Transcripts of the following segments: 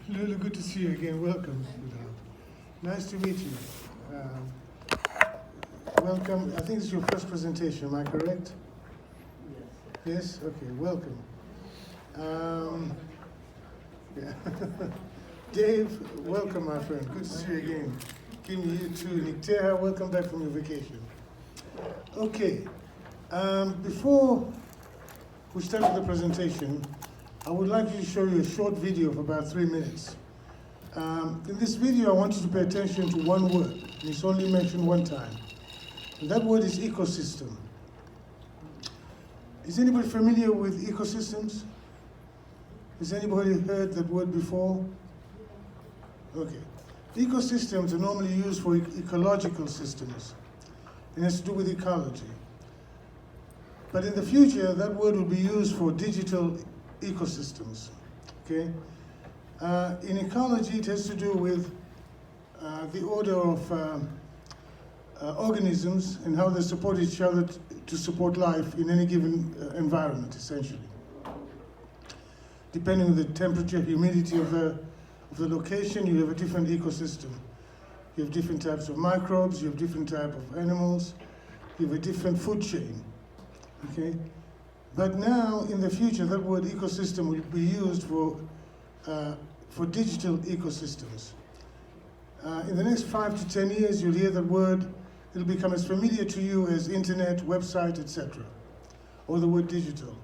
Lulu, good to see you again. Welcome, sweetheart. Nice to meet you. Welcome. I think it's your first presentation, am I correct? Yes? Okay, welcome. Yeah. Dave, welcome, my friend. Good to see you again. Kim, you too. Nikteha, welcome back from your vacation. Okay, before we start with the presentation, I would like to show you a short video of about 3 minutes. In this video, I want you to pay attention to one word, and it's only mentioned one time. And that word is ecosystem. Is anybody familiar with ecosystems? Has anybody heard that word before? Okay. Ecosystems are normally used for ecological systems, and it's to do with ecology. But in the future, that word will be used for digital ecosystems, okay? In ecology, it has to do with the order of organisms and how they support each other to support life in any given environment, essentially. Depending on the temperature, humidity of the location, you have a different ecosystem. You have different types of microbes, you have different types of animals, you have a different food chain, okay? But now, in the future, that word ecosystem will be used for digital ecosystems. In the next 5 to 10 years, you'll hear that word, it'll become as familiar to you as internet, website, etc., or the word digital.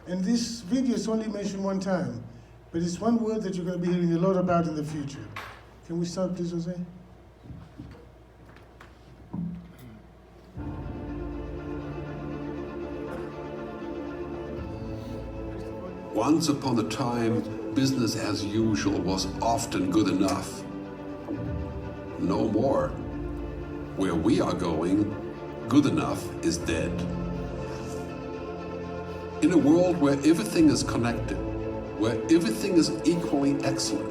And this video is only mentioned one time, but it's one word that you're going to be hearing a lot about in the future. Can we start, please, Jose? Once upon a time, business as usual was often good enough. No more. Where we are going, good enough is dead. In a world where everything is connected, where everything is equally excellent,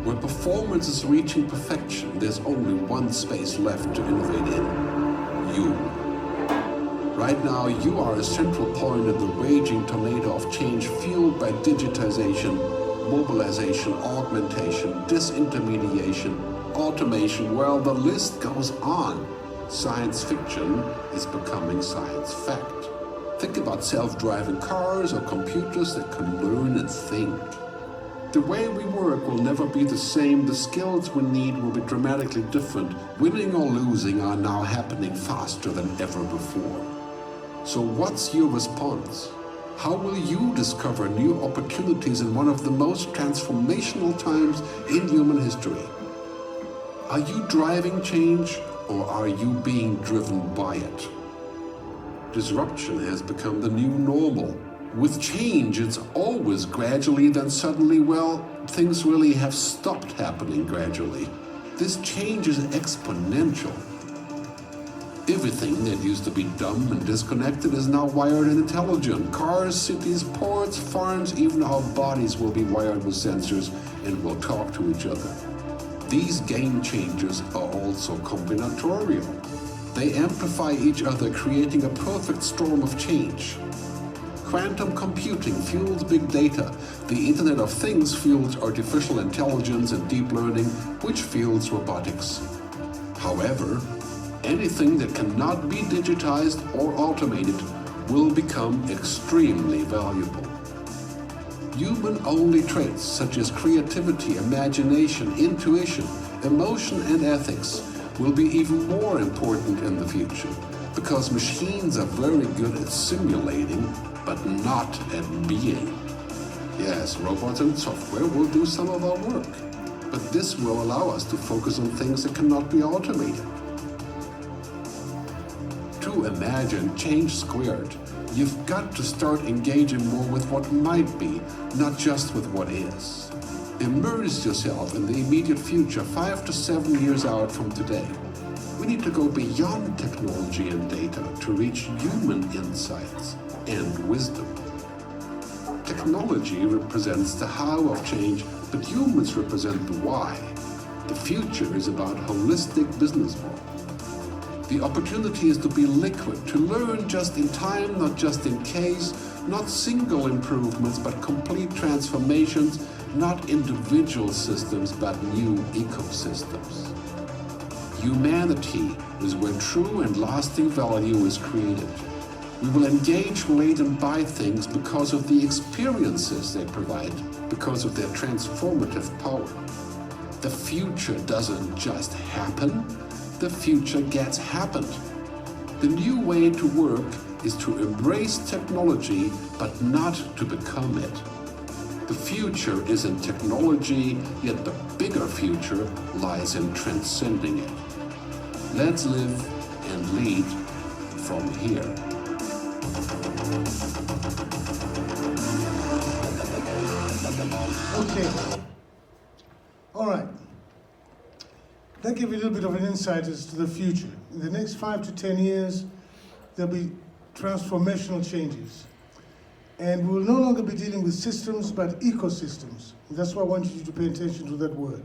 where performance is reaching perfection, there's only one space left to innovate in: you. Right now, you are a central point in the raging tornado of change fueled by digitization, mobilization, augmentation, disintermediation, automation. Well, the list goes on. Science fiction is becoming science fact. Think about self-driving cars or computers that can learn and think. The way we work will never be the same. The skills we need will be dramatically different. Winning or losing are now happening faster than ever before. So what's your response? How will you discover new opportunities in one of the most transformational times in human history? Are you driving change, or are you being driven by it? Disruption has become the new normal. With change, it's always gradually, then suddenly, well, things really have stopped happening gradually. This change is exponential. Everything that used to be dumb and disconnected is now wired and intelligent. Cars, cities, ports, farms, even our bodies will be wired with sensors and will talk to each other. These game changers are also combinatorial. They amplify each other, creating a perfect storm of change. Quantum computing fuels big data. The Internet of Things fuels artificial intelligence and deep learning, which fuels robotics. However, anything that cannot be digitized or automated will become extremely valuable. Human-only traits such as creativity, imagination, intuition, emotion, and ethics will be even more important in the future, because machines are very good at simulating, but not at being. Yes, robots and software will do some of our work, but this will allow us to focus on things that cannot be automated. To imagine change squared, you've got to start engaging more with what might be, not just with what is. Immerse yourself in the immediate future, 5 to 7 years out from today. We need to go beyond technology and data to reach human insights and wisdom. Technology represents the how of change, but humans represent the why. The future is about holistic business model. The opportunity is to be liquid, to learn just in time, not just in case, not single improvements, but complete transformations, not individual systems, but new ecosystems. Humanity is where true and lasting value is created. We will engage, relate, and buy things because of the experiences they provide, because of their transformative power. The future doesn't just happen, the future gets happened. The new way to work is to embrace technology, but not to become it. The future is in technology, yet the bigger future lies in transcending it. Let's live and lead from here. Okay. All right. That gives you a little bit of an insight as to the future. In the next 5 to 10 years, there'll be transformational changes. And we'll no longer be dealing with systems, but ecosystems. And that's why I want you to pay attention to that word.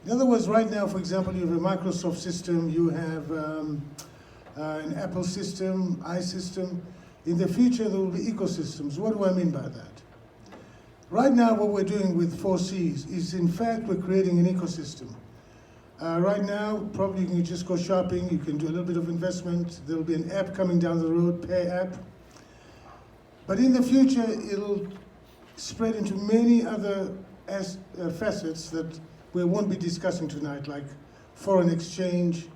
In other words, right now, for example, you have a Microsoft system, you have an Apple system, iSystem. In the future, there will be ecosystems. What do I mean by that? Right now, what we're doing with 4Cs is, in fact, we're creating an ecosystem. Right now, probably you can just go shopping, you can do a little bit of investment, there'll be an app coming down the road, Pay app. But in the future, it'll spread into many other facets that we won't be discussing tonight, like foreign exchange,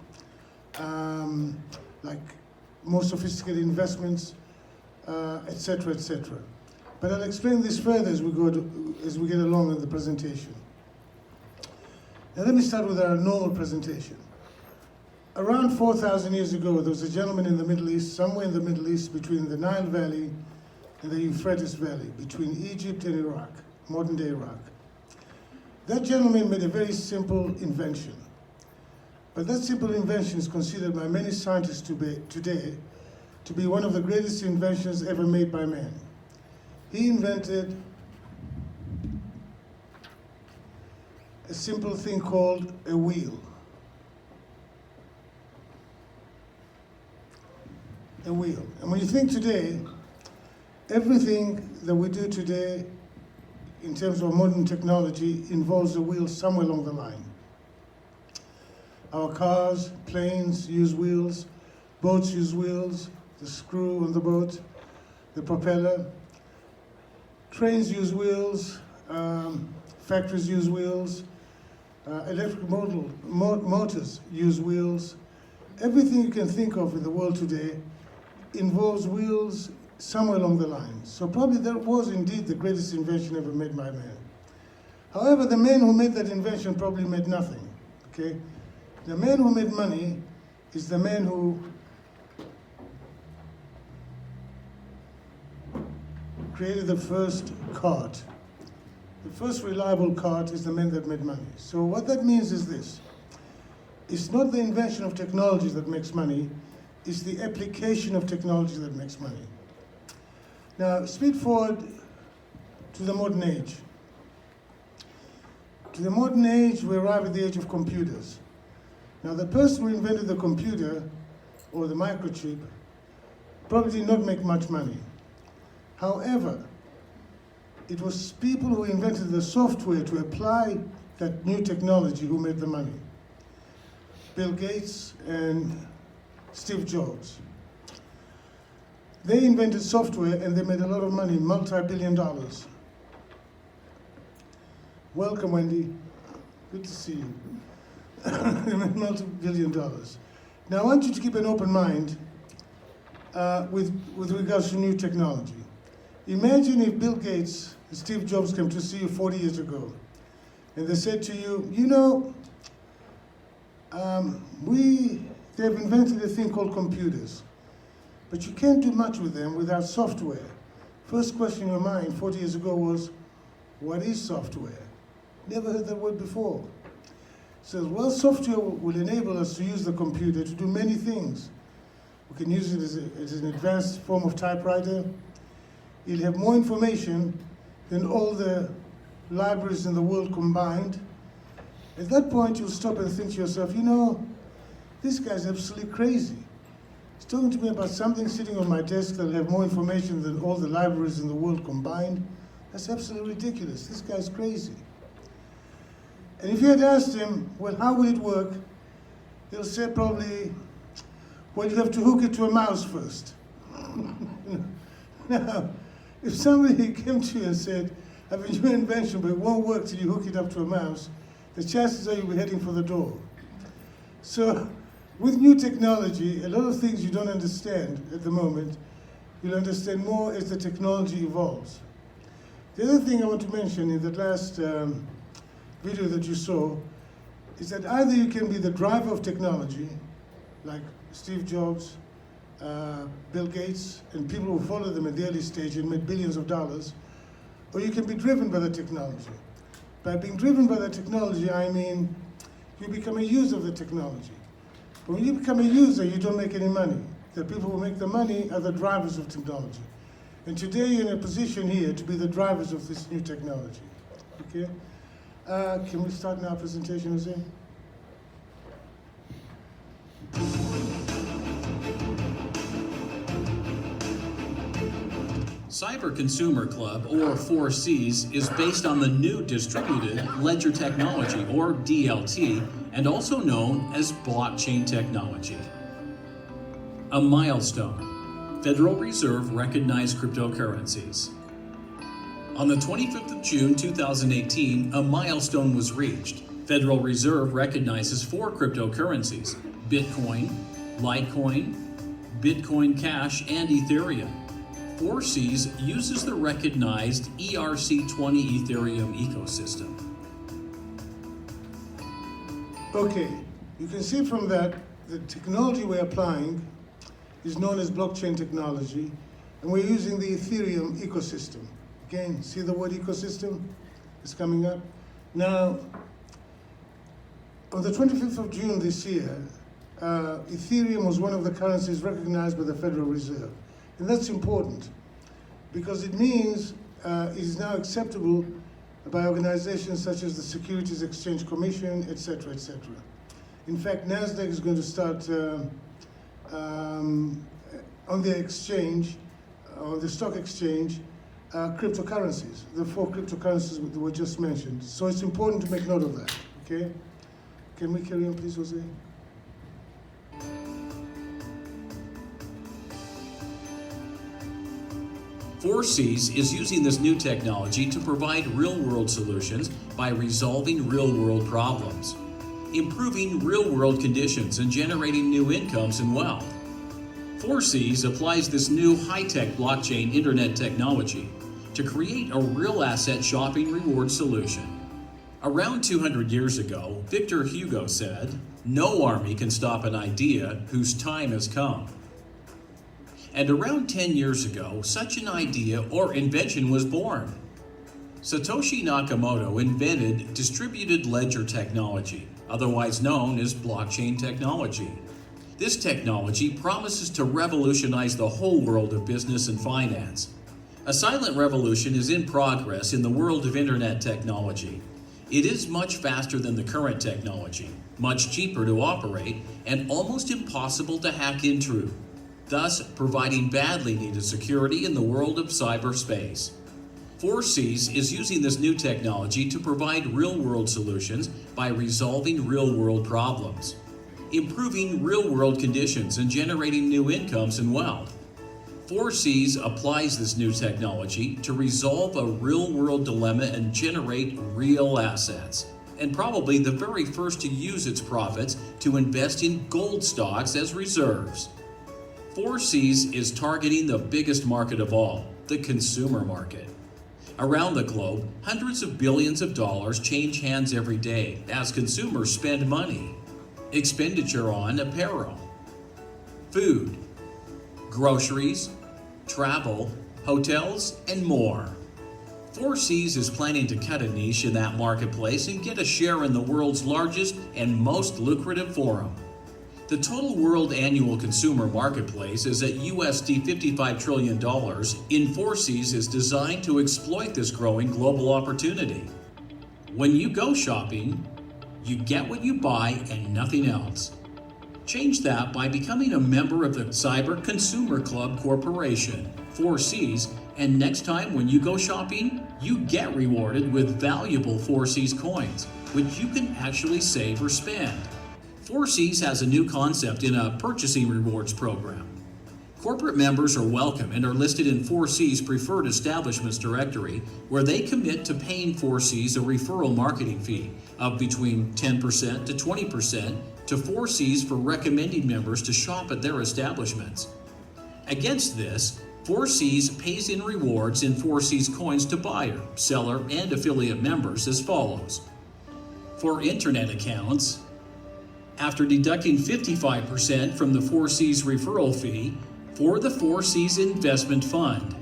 like more sophisticated investments, et cetera, et cetera. But I'll explain this further as we get along in the presentation. Now let me start with our normal presentation. Around 4,000 years ago, there was a gentleman in the Middle East, somewhere in the Middle East, between the Nile Valley and the Euphrates Valley, between Egypt and Iraq, modern-day Iraq. That gentleman made a very simple invention. But that simple invention is considered by many scientists today to be one of the greatest inventions ever made by man. He invented a simple thing called a wheel. A wheel. And when you think today, everything that we do today in terms of modern technology involves a wheel somewhere along the line. Our cars, planes use wheels, boats use wheels, the screw on the boat, the propeller. Trains use wheels, factories use wheels, electric motors use wheels. Everything you can think of in the world today involves wheels somewhere along the line. So probably that was indeed the greatest invention ever made by man. However, the man who made that invention probably made nothing, okay? The man who made money is the man who created the first cart. The first reliable cart is the man that made money. So what that means is this. It's not the invention of technology that makes money, it's the application of technology that makes money. Now, speed forward to the modern age. To the modern age, we arrive at the age of computers. Now, the person who invented the computer, or the microchip, probably did not make much money. However, it was people who invented the software to apply that new technology who made the money. Bill Gates and Steve Jobs. They invented software and they made a lot of money, multi-billion dollars. Welcome, Wendy. Good to see you. They made multi-billion dollars. Now, I want you to keep an open mind with regards to new technology. Imagine if Bill Gates and Steve Jobs came to see you 40 years ago, and they said to you, you know, they've invented a thing called computers, but you can't do much with them without software. First question in your mind 40 years ago was, what is software? Never heard that word before. So, well, software will enable us to use the computer to do many things. We can use it as an advanced form of typewriter. It'll have more information than all the libraries in the world combined. At that point, you'll stop and think to yourself, you know, this guy's absolutely crazy. He's talking to me about something sitting on my desk that'll have more information than all the libraries in the world combined. That's absolutely ridiculous. This guy's crazy. And if you had asked him, well, how will it work? He'll say probably, well, you have to hook it to a mouse first. Now, if somebody came to you and said, I have a new invention, but it won't work till you hook it up to a mouse, the chances are you'll be heading for the door. So, with new technology, a lot of things you don't understand at the moment, you'll understand more as the technology evolves. The other thing I want to mention in that last video that you saw is that either you can be the driver of technology, like Steve Jobs, Bill Gates, and people who follow them at the early stage and made billions of dollars, or you can be driven by the technology. By being driven by the technology, I mean you become a user of the technology. But when you become a user, you don't make any money. The people who make the money are the drivers of technology. And today you're in a position here to be the drivers of this new technology. Okay? Can we start now our presentation, Jose? Cyber Consumer Club, or 4Cs, is based on the new Distributed Ledger Technology, or DLT, and also known as blockchain technology. A milestone. Federal Reserve recognized cryptocurrencies. On the 25th of June 2018, a milestone was reached. Federal Reserve recognizes 4 cryptocurrencies: Bitcoin, Litecoin, Bitcoin Cash, and Ethereum. 4Cs uses the recognized ERC20 Ethereum ecosystem. Okay, you can see from that the technology we're applying is known as blockchain technology, and we're using the Ethereum ecosystem. Again, see the word ecosystem? It's coming up. Now, on the 25th of June this year, Ethereum was one of the currencies recognized by the Federal Reserve. And that's important because it means it is now acceptable by organizations such as the Securities Exchange Commission, et cetera, et cetera. In fact, NASDAQ is going to start on their exchange, on the stock exchange, cryptocurrencies, the 4 cryptocurrencies that were just mentioned. So it's important to make note of that, okay? Can we carry on, please, Jose? Four Cs is using this new technology to provide real-world solutions by resolving real-world problems, improving real-world conditions, and generating new incomes and wealth. 4Cs applies this new high-tech blockchain internet technology to create a real asset shopping reward solution. Around 200 years ago, Victor Hugo said, "No army can stop an idea whose time has come." And around 10 years ago, such an idea or invention was born. Satoshi Nakamoto invented distributed ledger technology, otherwise known as blockchain technology. This technology promises to revolutionize the whole world of business and finance. A silent revolution is in progress in the world of internet technology. It is much faster than the current technology, much cheaper to operate, and almost impossible to hack into, thus providing badly needed security in the world of cyberspace. 4Cs is using this new technology to provide real-world solutions by resolving real-world problems, improving real-world conditions, and generating new incomes and wealth. 4Cs applies this new technology to resolve a real-world dilemma and generate real assets, and probably the very first to use its profits to invest in gold stocks as reserves. 4Cs is targeting the biggest market of all, the consumer market. Around the globe, hundreds of billions of dollars change hands every day as consumers spend money. Expenditure on apparel, food, groceries, travel, hotels, and more. 4Cs is planning to cut a niche in that marketplace and get a share in the world's largest and most lucrative forum. The total world annual consumer marketplace is at USD $55 trillion. In 4Cs is designed to exploit this growing global opportunity. When you go shopping, you get what you buy and nothing else. Change that by becoming a member of the Cyber Consumer Club Corporation, 4Cs, and next time when you go shopping, you get rewarded with valuable 4Cs coins, which you can actually save or spend. 4Cs has a new concept in a purchasing rewards program. Corporate members are welcome and are listed in 4C's Preferred Establishments directory, where they commit to paying 4C's a referral marketing fee of between 10% to 20% to 4C's for recommending members to shop at their establishments. Against this, 4C's pays in rewards in 4C's coins to buyer, seller, and affiliate members as follows. For internet accounts, after deducting 55% from the 4C's referral fee for the 4C's investment fund,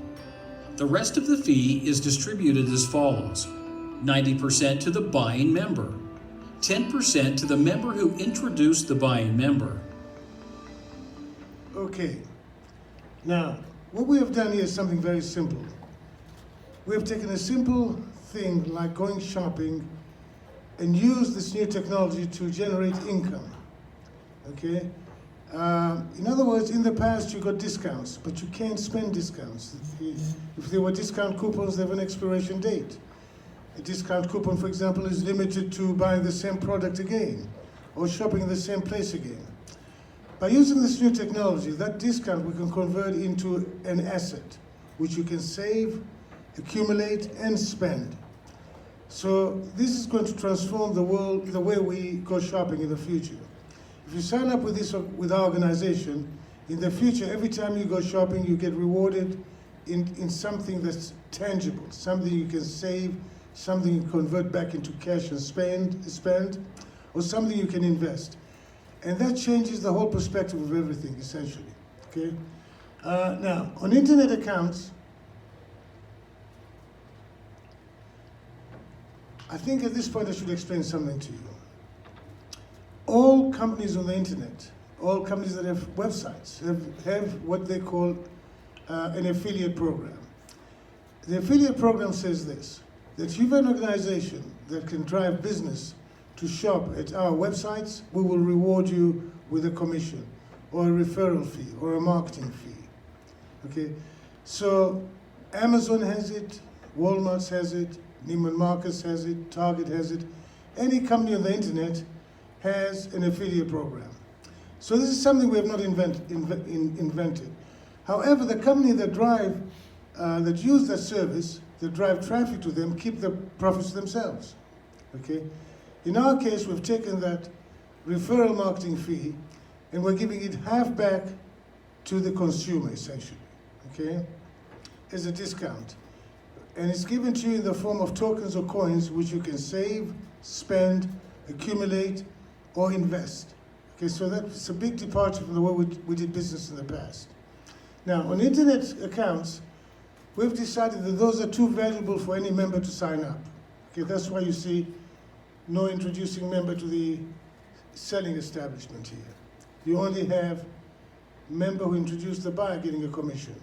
the rest of the fee is distributed as follows: 90% to the buying member, 10% to the member who introduced the buying member. Okay. Now, what we have done here is something very simple. We have taken a simple thing like going shopping and used this new technology to generate income. Okay? In other words, in the past you got discounts, but you can't spend discounts. If there were discount coupons, they have an expiration date. A discount coupon, for example, is limited to buying the same product again or shopping in the same place again. By using this new technology, that discount we can convert into an asset, which you can save, accumulate, and spend. So this is going to transform the world, the way we go shopping in the future. If you sign up with our organization, in the future, every time you go shopping, you get rewarded in something that's tangible, something you can save, something you convert back into cash and spend, or something you can invest. And that changes the whole perspective of everything, essentially. Okay? Now, on internet accounts, I think at this point I should explain something to you. All companies on the internet, all companies that have websites, have what they call an affiliate program. The affiliate program says this, that if you have an organization that can drive business to shop at our websites, we will reward you with a commission or a referral fee or a marketing fee. Okay? So Amazon has it, Walmart has it, Neiman Marcus has it, Target has it. Any company on the internet has an affiliate program. So this is something we have not invented. However, the company that use that service, that drive traffic to them, keep the profits themselves. Okay? In our case, we've taken that referral marketing fee and we're giving it half back to the consumer, essentially, okay, as a discount. And it's given to you in the form of tokens or coins, which you can save, spend, accumulate, or invest. Okay, so that's a big departure from the way we did business in the past. Now, on internet accounts, we've decided that those are too valuable for any member to sign up. Okay, that's why you see no introducing member to the selling establishment here. You only have member who introduced the buyer getting a commission.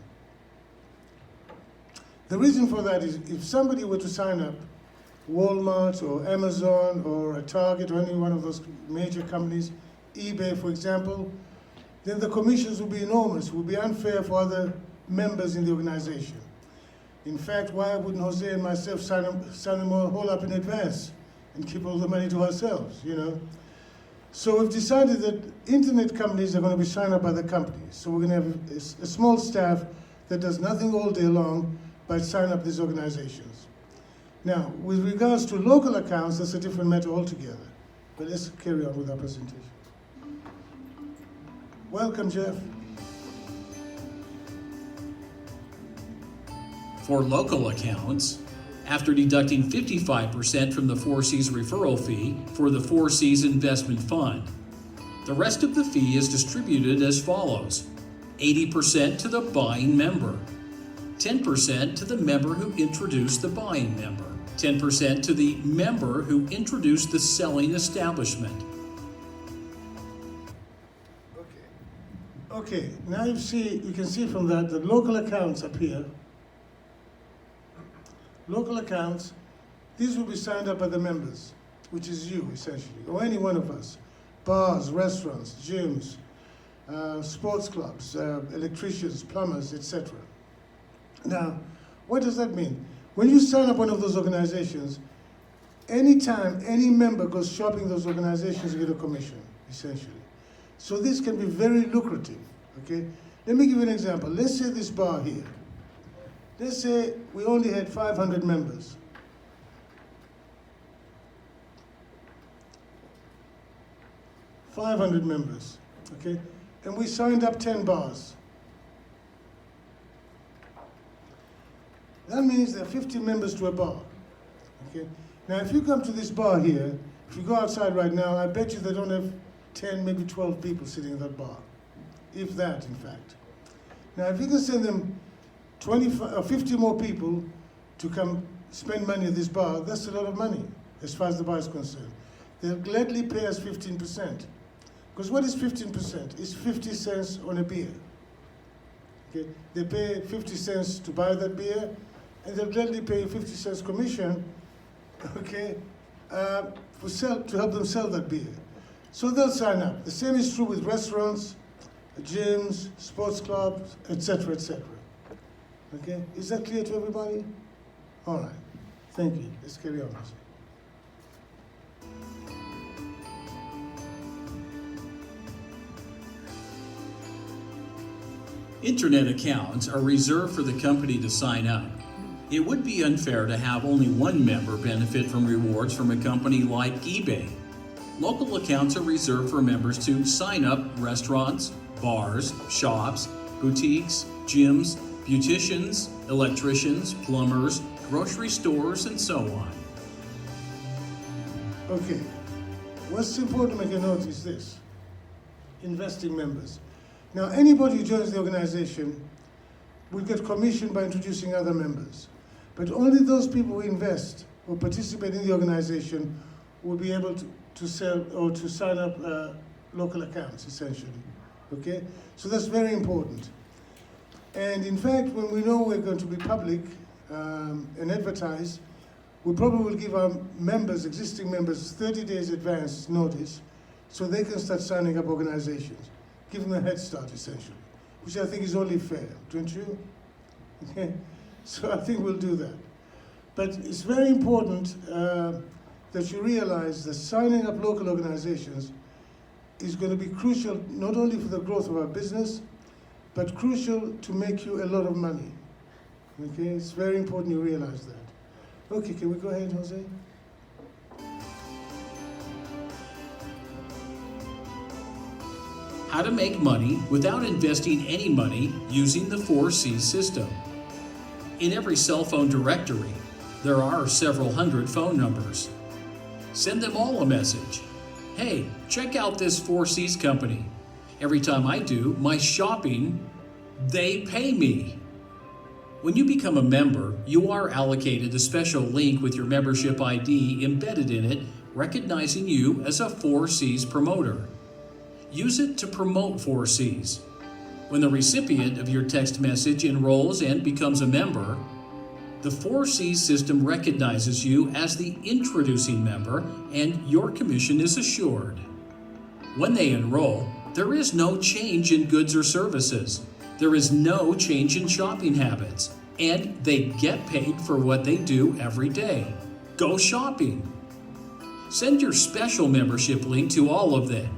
The reason for that is if somebody were to sign up, Walmart or Amazon or a Target or any one of those major companies, eBay for example, then the commissions would be enormous, it would be unfair for other members in the organization. In fact, why wouldn't Jose and myself sign them all up in advance and keep all the money to ourselves, you know? So we've decided that internet companies are going to be signed up by the companies. So we're going to have a small staff that does nothing all day long but sign up these organizations. Now, with regards to local accounts, that's a different matter altogether. But let's carry on with our presentation. Welcome, Jeff. For local accounts, after deducting 55% from the 4C's referral fee for the 4C's investment fund, the rest of the fee is distributed as follows: 80% to the buying member, 10% to the member who introduced the buying member, 10% to the member who introduced the selling establishment. Okay, now you can see from that the local accounts appear. Local accounts, these will be signed up by the members, which is you essentially, or any one of us. Bars, restaurants, gyms, sports clubs, electricians, plumbers, etc. Now, what does that mean? When you sign up one of those organizations, anytime any member goes shopping those organizations, you get a commission, essentially. So this can be very lucrative, okay? Let me give you an example. Let's say this bar here. Let's say we only had 500 members. $500 members, okay? And we signed up 10 bars. That means there are 50 members to a bar, okay? Now, if you come to this bar here, if you go outside right now, I bet you they don't have 10, maybe 12 people sitting in that bar, if that, in fact. Now, if you can send them 25 or 50 more people to come spend money at this bar, that's a lot of money, as far as the bar is concerned. They'll gladly pay us 15%. Because what is 15%? It's 50 cents on a beer. Okay? They pay 50 cents to buy that beer, and they'll gladly pay 50 cents commission, okay, to help them sell that beer. So they'll sign up. The same is true with restaurants, gyms, sports clubs, etc., etc. Okay? Is that clear to everybody? All right. Thank you. Let's carry on. Internet accounts are reserved for the company to sign up. It would be unfair to have only one member benefit from rewards from a company like eBay. Local accounts are reserved for members to sign up restaurants, bars, shops, boutiques, gyms, beauticians, electricians, plumbers, grocery stores, and so on. Okay. What's important to make a note is this: investing members. Now, anybody who joins the organization will get commission by introducing other members. But only those people who invest or participate in the organization will be able to sell or to sign up local accounts, essentially. Okay? So that's very important. And in fact, when we know we're going to be public and advertise, we probably will give our members, existing members, 30 days advance notice so they can start signing up organizations. Give them a head start, essentially, which I think is only fair, don't you? Okay? So I think we'll do that. But it's very important that you realize that signing up local organizations is going to be crucial not only for the growth of our business, but crucial to make you a lot of money. Okay? It's very important you realize that. Okay, can we go ahead, Jose? How to make money without investing any money using the 4C system. In every cell phone directory, there are several hundred phone numbers. Send them all a message. Hey, check out this 4C's company. Every time I do my shopping, they pay me. When you become a member, you are allocated a special link with your membership ID embedded in it, recognizing you as a 4C's promoter. Use it to promote 4Cs. When the recipient of your text message enrolls and becomes a member, the 4C system recognizes you as the introducing member and your commission is assured. When they enroll, there is no change in goods or services. There is no change in shopping habits, and they get paid for what they do every day. Go shopping. Send your special membership link to all of them,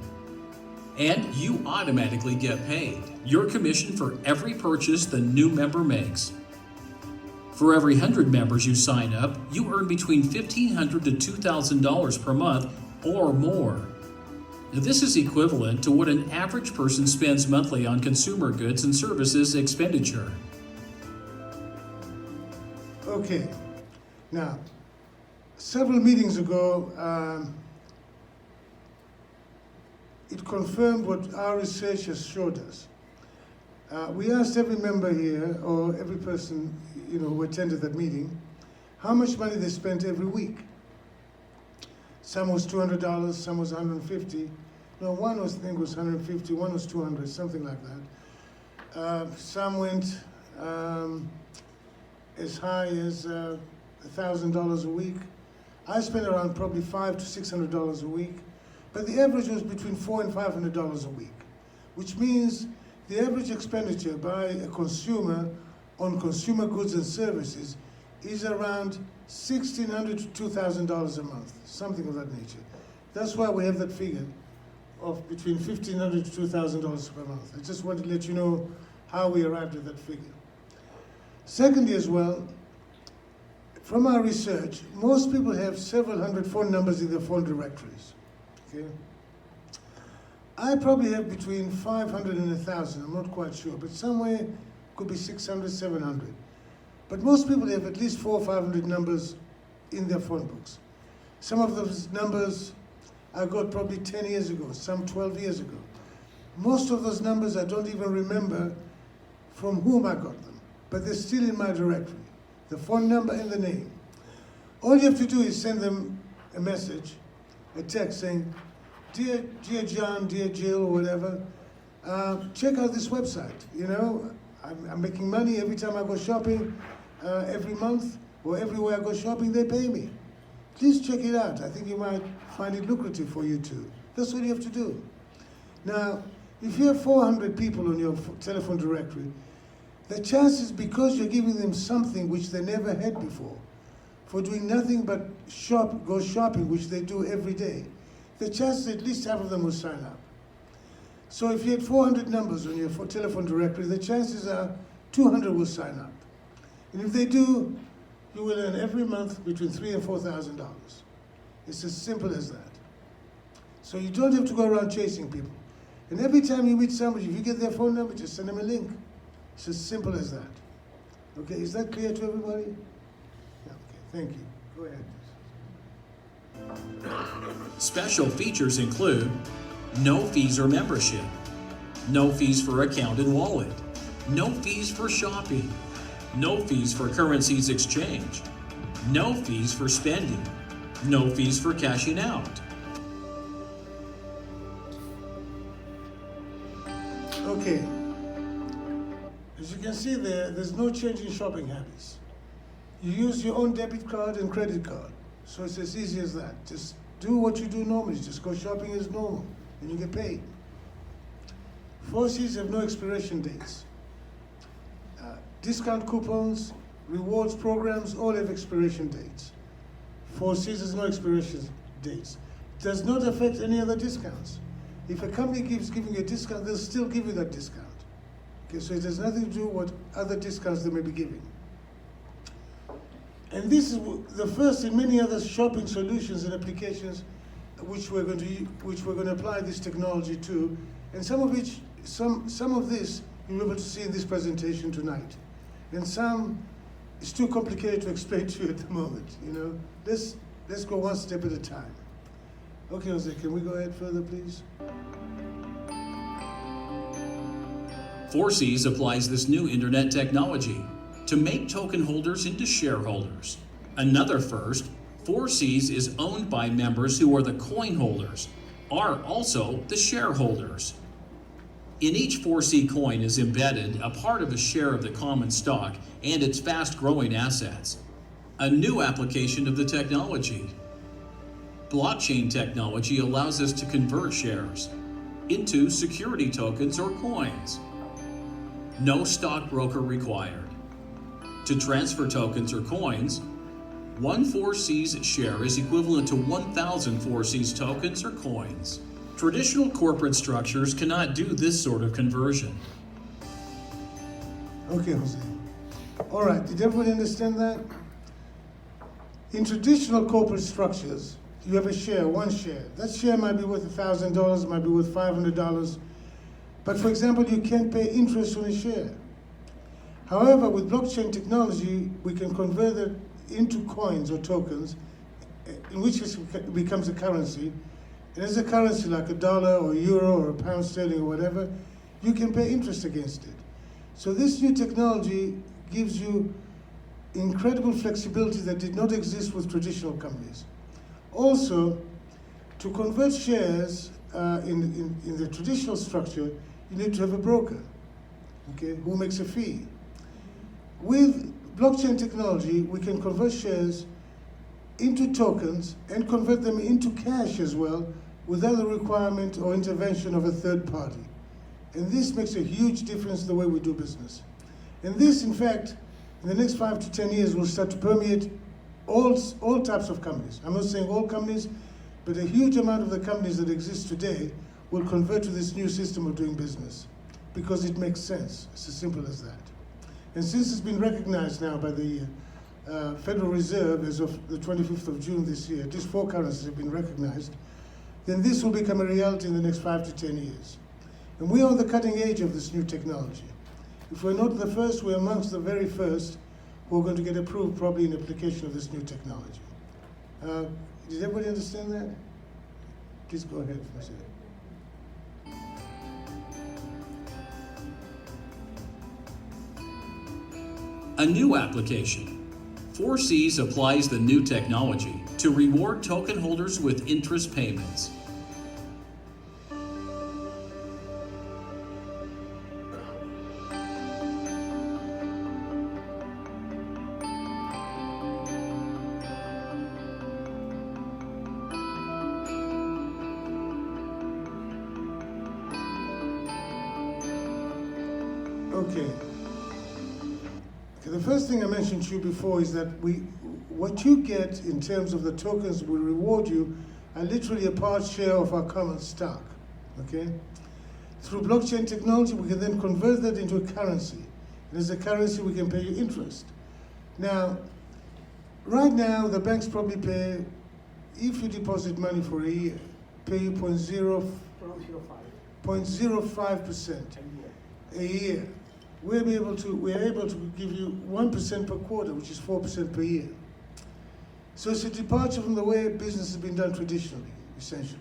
and you automatically get paid your commission for every purchase the new member makes. For every 100 members you sign up, you earn between $1,500 to $2,000 per month or more. Now, this is equivalent to what an average person spends monthly on consumer goods and services expenditure. Okay. Now, several meetings ago, it confirmed what our research has showed us. We asked every member here, or every person who attended that meeting, how much money they spent every week. Some was $200, some was $150. No, one was, I think, was $150, one was $200, something like that. Some went as high as $1,000 a week. I spent around probably $500 to $600 a week. But the average was between $400 and $500 a week, which means the average expenditure by a consumer on consumer goods and services is around $1,600 to $2,000 a month, something of that nature. That's why we have that figure of between $1,500 to $2,000 per month. I just want to let you know how we arrived at that figure. Secondly as well, from our research, most people have several hundred phone numbers in their phone directories. Okay? I probably have between 500 and 1,000, I'm not quite sure, but somewhere could be 600, 700. But most people have at least 400 or 500 numbers in their phone books. Some of those numbers I got probably 10 years ago, some 12 years ago. Most of those numbers I don't even remember from whom I got them, but they're still in my directory, the phone number and the name. All you have to do is send them a message, a text saying, Dear John, dear Jill, or whatever, check out this website. You know, I'm making money every time I go shopping, every month, or everywhere I go shopping, they pay me. Please check it out. I think you might find it lucrative for you too. That's what you have to do. Now, if you have 400 people on your telephone directory, the chances, because you're giving them something which they never had before, for doing nothing but go shopping, which they do every day, the chances at least half of them will sign up. So if you had 400 numbers on your telephone directory, the chances are 200 will sign up. And if they do, you will earn every month between $3,000 and $4,000. It's as simple as that. So you don't have to go around chasing people. And every time you meet somebody, if you get their phone number, just send them a link. It's as simple as that. Okay, is that clear to everybody? Yeah, okay, thank you. Go ahead. Special features include no fees or membership, no fees for account and wallet, no fees for shopping, no fees for currencies exchange, no fees for spending, no fees for cashing out. Okay. As you can see there's no change in shopping habits. You use your own debit card and credit card. So it's as easy as that. Just do what you do normally. Just go shopping as normal, and you get paid. 4Cs have no expiration dates. Discount coupons, rewards programs, all have expiration dates. 4Cs has no expiration dates. Does not affect any other discounts. If a company keeps giving you a discount, they'll still give you that discount. Okay, so it has nothing to do with what other discounts they may be giving. And this is the first in many other shopping solutions and applications which we're going to apply this technology to, and some of this you'll be able to see in this presentation tonight. And some it's too complicated to explain to you at the moment. You know, let's go one step at a time. Okay, Jose, can we go ahead further, please? 4Cs applies this new internet technology to make token holders into shareholders. Another first, 4Cs is owned by members who are the coin holders, are also the shareholders. In each 4C coin is embedded a part of a share of the common stock and its fast-growing assets. A new application of the technology. Blockchain technology allows us to convert shares into security tokens or coins. No stockbroker required. To transfer tokens or coins, one 4C's share is equivalent to 1,000 4C's tokens or coins. Traditional corporate structures cannot do this sort of conversion. Okay, Jose. All right, did everybody understand that? In traditional corporate structures, you have a share, one share. That share might be worth $1,000, might be worth $500. But for example, you can't pay interest on a share. However, with blockchain technology, we can convert it into coins or tokens, in which it becomes a currency. And as a currency like a dollar or a euro or a pound sterling or whatever, you can pay interest against it. So this new technology gives you incredible flexibility that did not exist with traditional companies. Also, to convert shares in the traditional structure, you need to have a broker, okay, who makes a fee. With blockchain technology, we can convert shares into tokens and convert them into cash as well without the requirement or intervention of a third party. And this makes a huge difference in the way we do business. And this, in fact, in the next 5 to 10 years will start to permeate all types of companies. I'm not saying all companies, but a huge amount of the companies that exist today will convert to this new system of doing business because it makes sense. It's as simple as that. And since it's been recognized now by the Federal Reserve as of the 25th of June this year, these 4 currencies have been recognized, then this will become a reality in the next 5 to 10 years. And we are on the cutting edge of this new technology. If we're not the first, we're amongst the very first who are going to get approved probably in application of this new technology. Did everybody understand that? Please go ahead, Mr. A new application. 4Cs applies the new technology to reward token holders with interest payments. Okay. The first thing I mentioned to you before is that what you get in terms of the tokens we reward you are literally a part share of our common stock, okay? Through blockchain technology, we can then convert that into a currency. And as a currency, we can pay you interest. Now, right now, the banks probably pay, if you deposit money for a year, pay you 0.05% a year. We're able to give you 1% per quarter, which is 4% per year. So it's a departure from the way business has been done traditionally, essentially.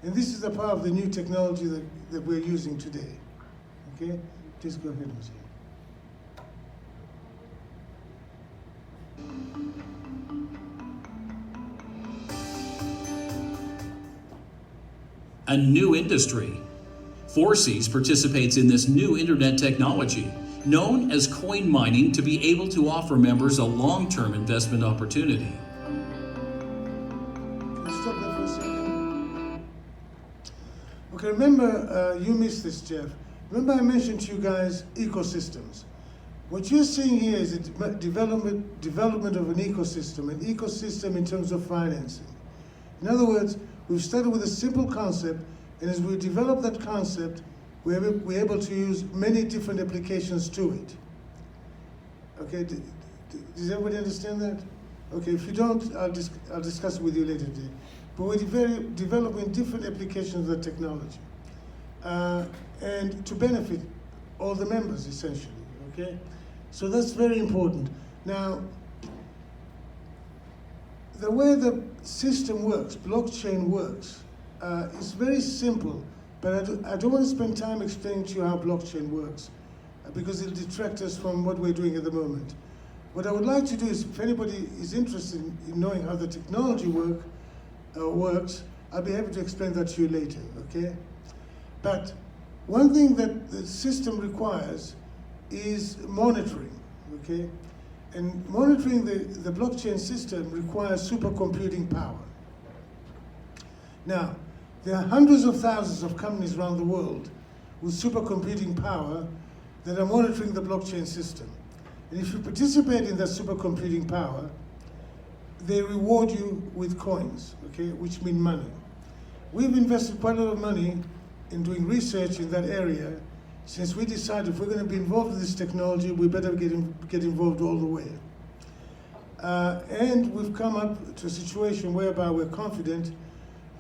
And this is the power of the new technology that we're using today. Okay? Please go ahead, Mr. A new industry. 4Cs participates in this new internet technology, known as coin mining, to be able to offer members a long-term investment opportunity. Can you stop that for a second? Okay, remember, you missed this, Jeff. Remember I mentioned to you guys ecosystems. What you're seeing here is a development of an ecosystem in terms of financing. In other words, we've started with a simple concept, and as we develop that concept, we're able to use many different applications to it. Okay, does everybody understand that? Okay, if you don't, I'll discuss it with you later today. But we're developing different applications of the technology, and to benefit all the members, essentially, okay? So that's very important. Now, the way the system works, blockchain works, it's very simple, but I don't want to spend time explaining to you how blockchain works because it'll detract us from what we're doing at the moment. What I would like to do is, if anybody is interested in knowing how the technology works, I'll be able to explain that to you later, okay? But one thing that the system requires is monitoring, okay? And monitoring the blockchain system requires supercomputing power. Now, there are hundreds of thousands of companies around the world with supercomputing power that are monitoring the blockchain system. And if you participate in that supercomputing power, they reward you with coins, okay, which mean money. We've invested quite a lot of money in doing research in that area since we decided if we're going to be involved in this technology, we better get involved all the way. And we've come up to a situation whereby we're confident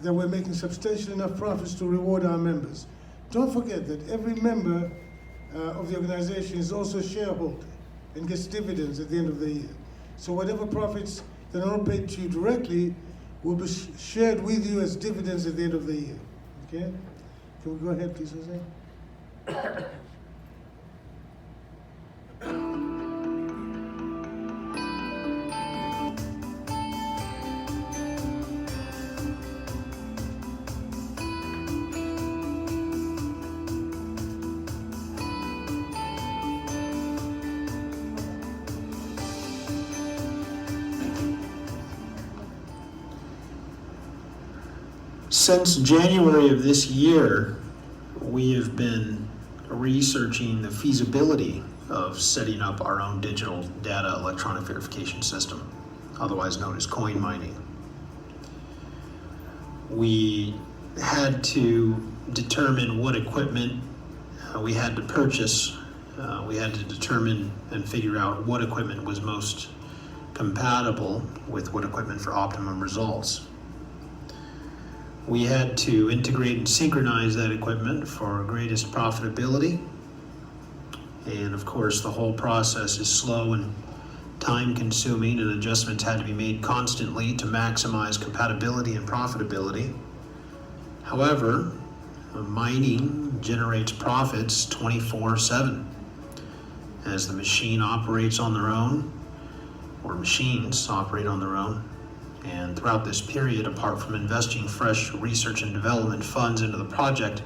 that we're making substantial enough profits to reward our members. Don't forget that every member of the organization is also a shareholder and gets dividends at the end of the year. So whatever profits that are not paid to you directly will be shared with you as dividends at the end of the year. Okay? Can we go ahead, please, Jose? Since January of this year, we have been researching the feasibility of setting up our own digital data electronic verification system, otherwise known as coin mining. We had to determine what equipment we had to purchase. We had to determine and figure out what equipment was most compatible with what equipment for optimum results. We had to integrate and synchronize that equipment for greatest profitability. And of course, the whole process is slow and time consuming, and adjustments had to be made constantly to maximize compatibility and profitability. However, mining generates profits 24/7 as the machine operates on their own, or machines operate on their own. And throughout this period, apart from investing fresh research and development funds into the project,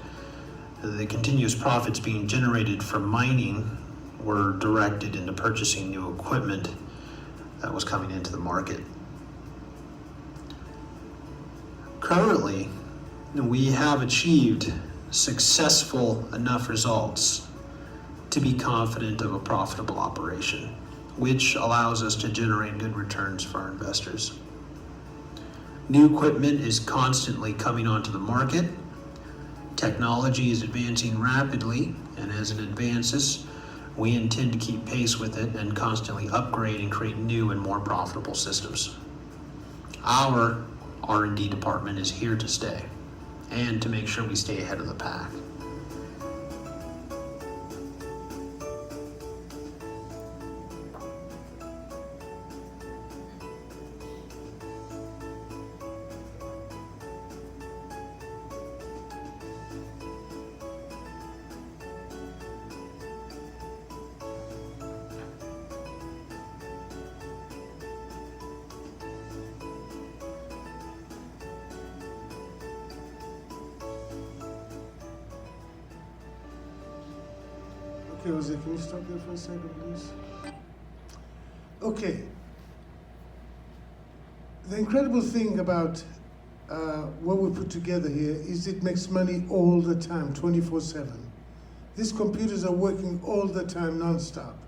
the continuous profits being generated from mining were directed into purchasing new equipment that was coming into the market. Currently, we have achieved successful enough results to be confident of a profitable operation, which allows us to generate good returns for our investors. New equipment is constantly coming onto the market. Technology is advancing rapidly, and as it advances, we intend to keep pace with it and constantly upgrade and create new and more profitable systems. Our R&D department is here to stay and to make sure we stay ahead of the pack. Okay, Jose, can you stop there for a second, please? Okay. The incredible thing about what we put together here is it makes money all the time, 24/7. These computers are working all the time, non-stop.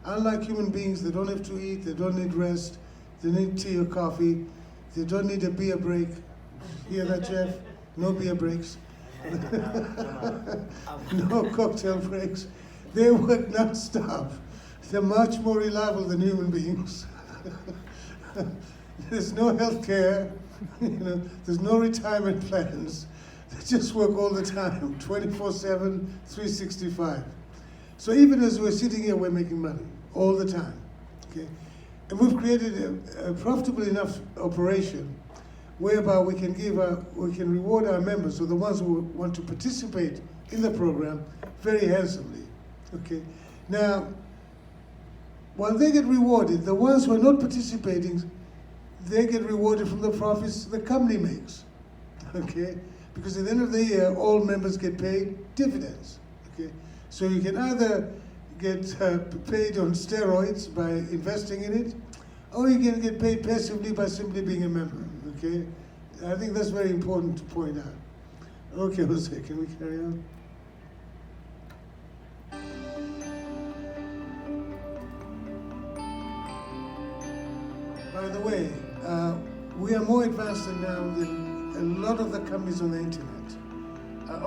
Unlike human beings, they don't have to eat, they don't need rest, they need tea or coffee, they don't need a beer break. Hear that, Jeff? No beer breaks. No cocktail breaks. They work non-stop. They're much more reliable than human beings. There's no health care, there's no retirement plans. They just work all the time, 24/7, 365. So even as we're sitting here, we're making money all the time. Okay? And we've created a profitable enough operation whereby we can reward our members, so the ones who want to participate in the program, very handsomely. Okay. Now, while they get rewarded, the ones who are not participating, they get rewarded from the profits the company makes. Okay. Because at the end of the year, all members get paid dividends. Okay. So you can either get paid on steroids by investing in it, or you can get paid passively by simply being a member. Okay. I think that's very important to point out. Okay, Jose, can we carry on? By the way, we are more advanced now than a lot of the companies on the internet,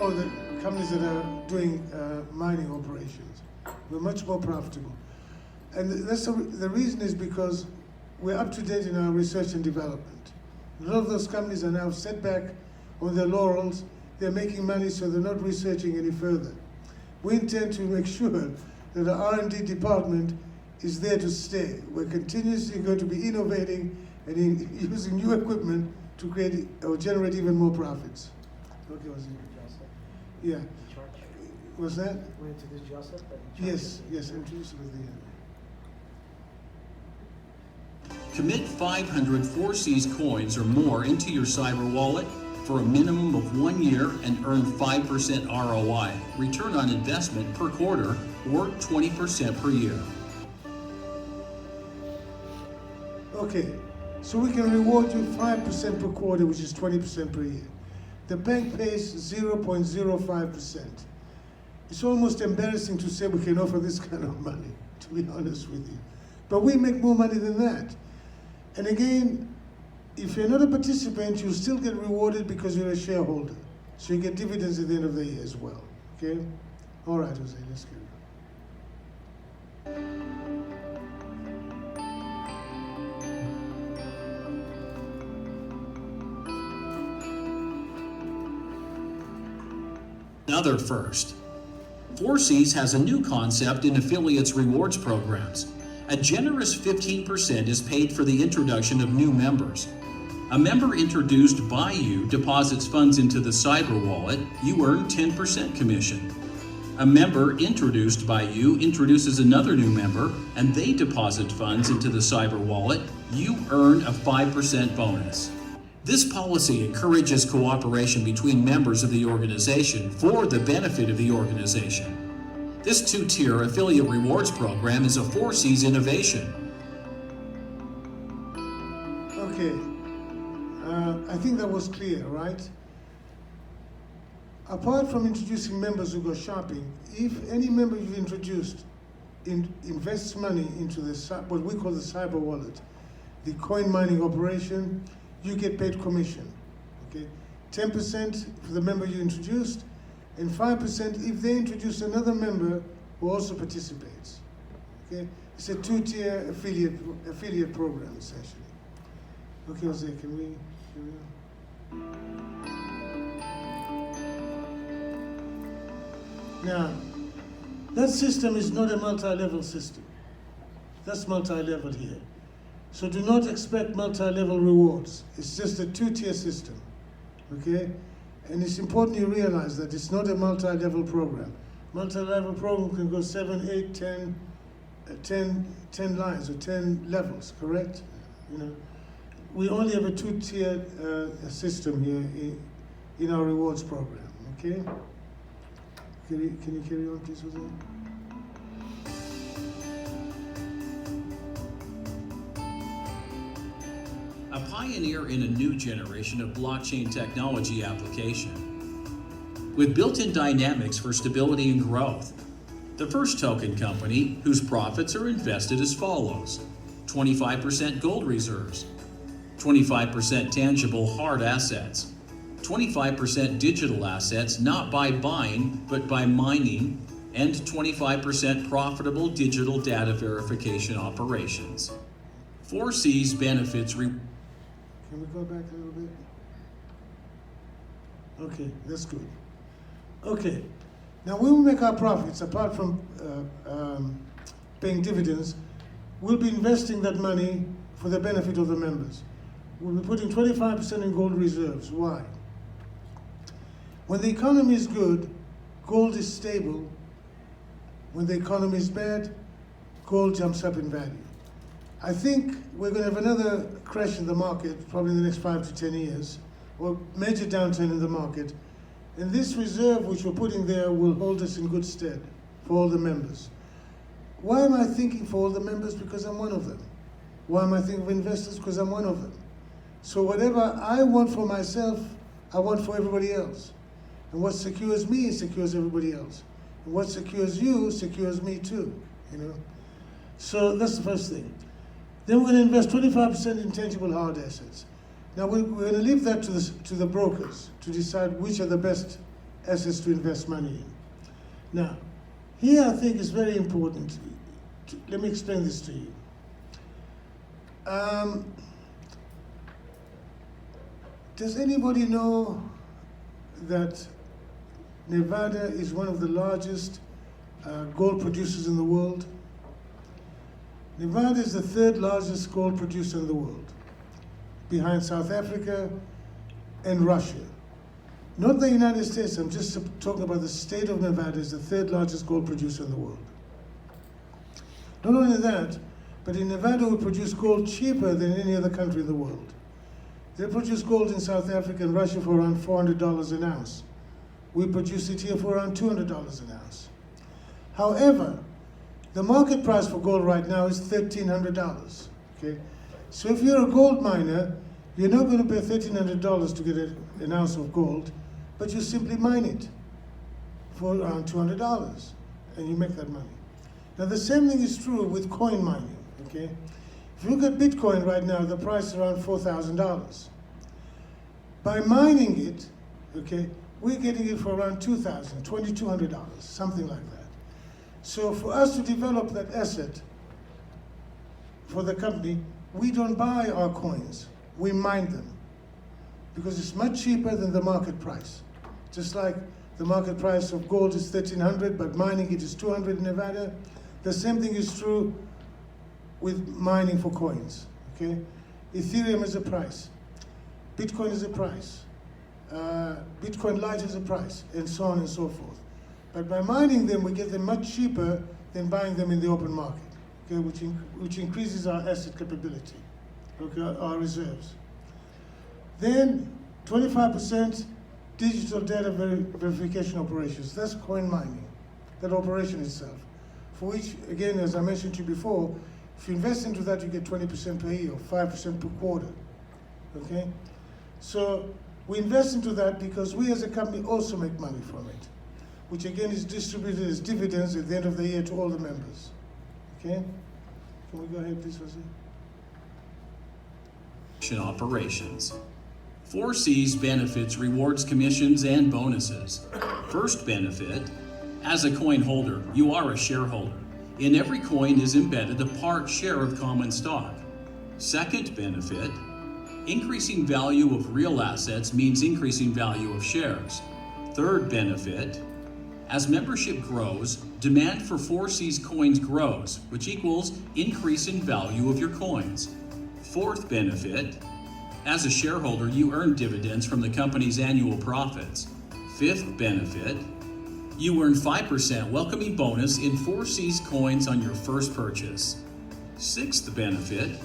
or the companies that are doing mining operations. We're much more profitable. And that's the reason is because we're up to date in our research and development. A lot of those companies are now set back on their laurels. They're making money, so they're not researching any further. We intend to make sure that our R&D department is there to stay. We're continuously going to be innovating and using new equipment to create or generate even more profits. Okay, was it? Yeah. Was that? We introduced Joseph? Yes, introduce him at the end. Commit 500 4Cs coins or more into your cyber wallet for a minimum of 1 year and earn 5% ROI, return on investment per quarter, or 20% per year. Okay, so we can reward you 5% per quarter, which is 20% per year. The bank pays 0.05%. It's almost embarrassing to say we can offer this kind of money, to be honest with you. But we make more money than that. And again, if you're not a participant, you still get rewarded because you're a shareholder. So you get dividends at the end of the year as well, okay? All right, Jose, let's go. Another first. 4Cs has a new concept in affiliates rewards programs. A generous 15% is paid for the introduction of new members. A member introduced by you deposits funds into the cyber wallet, you earn 10% commission. A member introduced by you introduces another new member and they deposit funds into the cyber wallet, you earn a 5% bonus. This policy encourages cooperation between members of the organization for the benefit of the organization. This two-tier affiliate rewards program is a 4Cs innovation. Okay, I think that was clear, right? Apart from introducing members who go shopping, if any member you've introduced invests money into what we call the cyber wallet, the coin mining operation, you get paid commission, okay? 10% for the member you introduced, and 5% if they introduce another member who also participates, okay? It's a two-tier affiliate program, essentially. Okay, Jose, can we? Now, that system is not a multi-level system. That's multi-level here. So do not expect multi-level rewards. It's just a two-tier system, okay? And it's important you realize that it's not a multi-level program. Multi-level program can go 7, 8, 10 lines or 10 levels, correct? You know, we only have a two-tier system here in our rewards program, okay? Can you carry on, please, Jose? A pioneer in a new generation of blockchain technology application. With built-in dynamics for stability and growth. The first token company, whose profits are invested as follows: 25% gold reserves, 25% tangible hard assets, 25% digital assets not by buying but by mining, and 25% profitable digital data verification operations. 4Cs benefits. Can we go back a little bit? Okay, that's good. Okay, now when we make our profits, apart from paying dividends, we'll be investing that money for the benefit of the members. We'll be putting 25% in gold reserves. Why? When the economy is good, gold is stable. When the economy is bad, gold jumps up in value. I think we're going to have another crash in the market, probably in the next 5 to 10 years, or major downturn in the market. And this reserve which we're putting there will hold us in good stead for all the members. Why am I thinking for all the members? Because I'm one of them. Why am I thinking of investors? Because I'm one of them. So whatever I want for myself, I want for everybody else. And what secures me secures everybody else. And what secures you secures me too, you know. So that's the first thing. Then we're going to invest 25% in tangible hard assets. Now we're going to leave that to the brokers to decide which are the best assets to invest money in. Now, here I think is very important. Let me explain this to you. Does anybody know that Nevada is one of the largest gold producers in the world? Nevada is the third largest gold producer in the world, behind South Africa and Russia. Not the United States, I'm just talking about the state of Nevada is the third largest gold producer in the world. Not only that, but in Nevada we produce gold cheaper than any other country in the world. They produce gold in South Africa and Russia for around $400 an ounce. We produce it here for around $200 an ounce. However, the market price for gold right now is $1,300, okay? So if you're a gold miner, you're not going to pay $1,300 to get an ounce of gold, but you simply mine it for around $200, and you make that money. Now the same thing is true with coin mining, okay? If you look at Bitcoin right now, the price is around $4,000. By mining it, okay, we're getting it for around $2,000, $2,200, something like that. So for us to develop that asset for the company, we don't buy our coins, we mine them. Because it's much cheaper than the market price. Just like the market price of gold is $1,300, but mining it is $200 in Nevada, the same thing is true with mining for coins, okay? Ethereum is a price, Bitcoin is a price, Bitcoin Lite is a price, and so on and so forth. But by mining them, we get them much cheaper than buying them in the open market, okay? Which increases our asset capability, okay, our reserves. Then 25% digital data verification operations, that's coin mining, that operation itself. For which, again, as I mentioned to you before, if you invest into that, you get 20% per year, 5% per quarter, okay? So we invest into that because we as a company also make money from it, which again is distributed as dividends at the end of the year to all the members, okay? Can we go ahead, please, Jose? Operations. 4Cs benefits, rewards, commissions, and bonuses. First benefit, as a coin holder, you are a shareholder. In every coin is embedded a part share of common stock. Second benefit, increasing value of real assets means increasing value of shares. Third benefit, as membership grows, demand for 4Cs coins grows, which equals increase in value of your coins. Fourth benefit, as a shareholder, you earn dividends from the company's annual profits. Fifth benefit, you earn 5% welcoming bonus in 4Cs coins on your first purchase. Sixth benefit,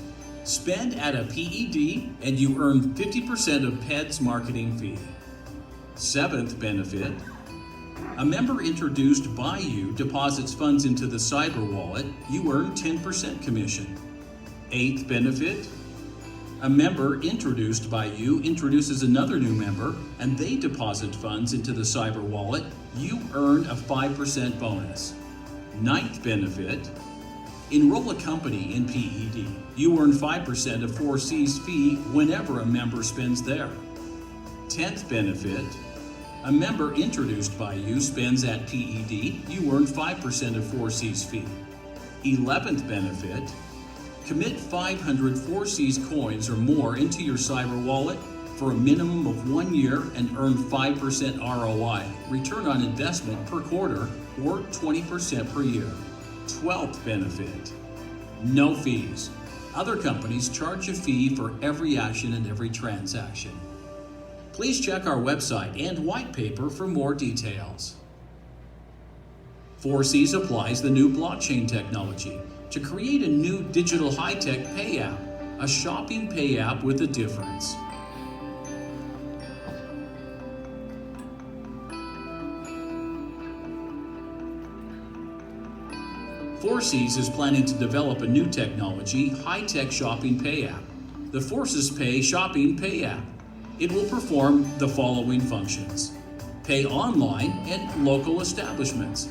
spend at a PED and you earn 50% of PED's marketing fee. Seventh benefit, a member introduced by you deposits funds into the cyber wallet, you earn 10% commission. Eighth benefit, a member introduced by you introduces another new member and they deposit funds into the cyber wallet, you earn a 5% bonus. Ninth benefit, enroll a company in PED. You earn 5% of 4C's fee whenever a member spends there. 10th benefit, a member introduced by you spends at PED, you earn 5% of 4C's fee. 11th benefit, commit 500 4C's coins or more into your cyber wallet for a minimum of 1 year and earn 5% ROI, return on investment per quarter, or 20% per year. 12th benefit, no fees. Other companies charge a fee for every action and every transaction. Please check our website and white paper for more details. 4Cs applies the new blockchain technology to create a new digital high-tech pay app, a shopping pay app with a difference. Forces is planning to develop a new technology, high-tech shopping pay app, the Forces Pay Shopping Pay App. It will perform the following functions: pay online and local establishments,